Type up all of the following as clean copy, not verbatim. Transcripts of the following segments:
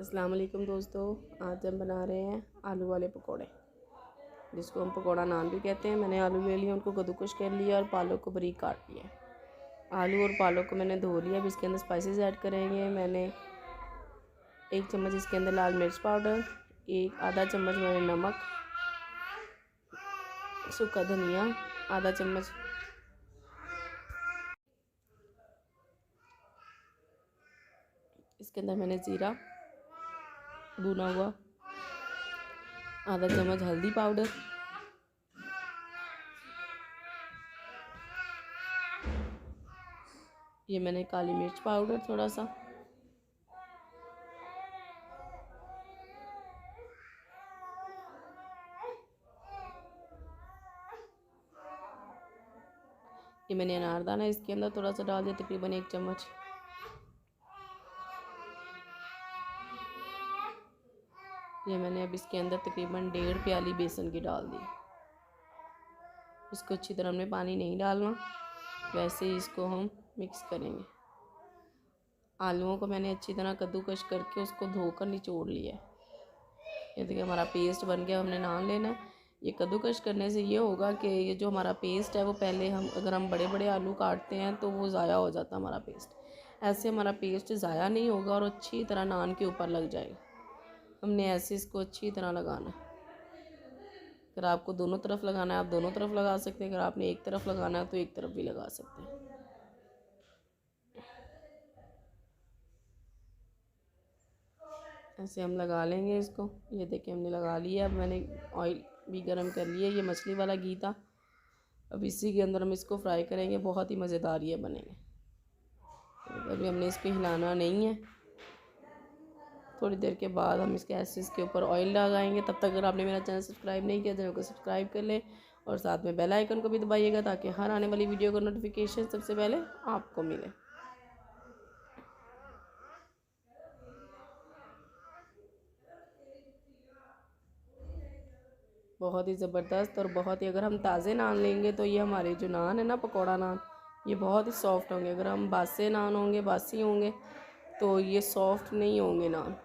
अस्सलाम वालेकुम दोस्तों, आज हम बना रहे हैं आलू वाले पकोड़े, जिसको हम पकोड़ा नान भी कहते हैं। मैंने आलू ले लिए, उनको कद्दूकश कर लिया और पालक को बारीक काट लिया। आलू और पालक को मैंने धो लिया। अब इसके अंदर स्पाइसेस ऐड करेंगे। मैंने 1 चम्मच इसके अंदर लाल मिर्च पाउडर, आधा चम्मच मैंने नमक, सूखा धनिया आधा चम्मच, इसके अंदर मैंने ज़ीरा भुना हुआ, आधा चम्मच हल्दी पाउडर, ये मैंने काली मिर्च पाउडर थोड़ा सा, ये मैंने अनारदाना इसके अंदर थोड़ा सा डाल दिया, तकरीबन 1 चम्मच। ये मैंने अब इसके अंदर तकरीबन 1.5 प्याली बेसन की डाल दी। इसको अच्छी तरह हमने पानी नहीं डालना, वैसे ही इसको हम मिक्स करेंगे। आलूओं को मैंने अच्छी तरह कद्दूकश करके उसको धोकर निचोड़ लिया है। ये देखिए हमारा पेस्ट बन गया। हमने नान लेना है। ये कद्दूकश करने से ये होगा कि ये जो हमारा पेस्ट है वो पहले अगर हम बड़े बड़े आलू काटते हैं तो वो ज़ाया हो जाता है हमारा पेस्ट। ऐसे हमारा पेस्ट ज़ाया नहीं होगा और अच्छी तरह नान के ऊपर लग जाएगा। हमने ऐसे इसको अच्छी तरह लगाना है। अगर आपको दोनों तरफ लगाना है आप दोनों तरफ लगा सकते हैं। अगर आपने एक तरफ लगाना है तो एक तरफ भी लगा सकते हैं। ऐसे हम लगा लेंगे इसको। ये देखिए हमने लगा लिया। अब मैंने ऑयल भी गरम कर लिया। ये मछली वाला घी था। अब इसी के अंदर हम इसको फ्राई करेंगे। बहुत ही मज़ेदार ये बनेंगे। अभी हमने इसको हिलाना नहीं है। थोड़ी देर के बाद हम इसके ऊपर ऑयल लगाएंगे। तब तक अगर आपने मेरा चैनल सब्सक्राइब नहीं किया चैनल को सब्सक्राइब कर लें और साथ में बेल आइकन को भी दबाइएगा ताकि हर आने वाली वीडियो का नोटिफिकेशन सबसे पहले आपको मिले। बहुत ही ज़बरदस्त और बहुत ही, अगर हम ताज़े नान लेंगे तो ये हमारे जो नान है ना, पकोड़ा नान, ये बहुत ही सॉफ्ट होंगे। अगर हम बासी नान होंगे, बासी होंगे तो ये सॉफ्ट नहीं होंगे नान,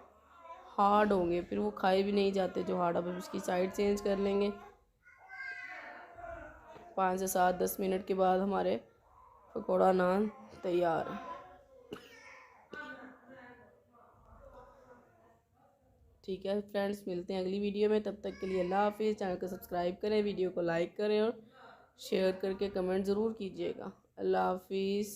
हार्ड होंगे, फिर वो खाए भी नहीं जाते जो हार्ड। अब इसकी साइड चेंज कर लेंगे। 5 से 7-10 मिनट के बाद हमारे पकोड़ा नान तैयार है। ठीक है फ्रेंड्स, मिलते हैं अगली वीडियो में। तब तक के लिए अल्लाह हाफिज़। चैनल को सब्सक्राइब करें, वीडियो को लाइक करें और शेयर करके कमेंट ज़रूर कीजिएगा। अल्लाह हाफिज़।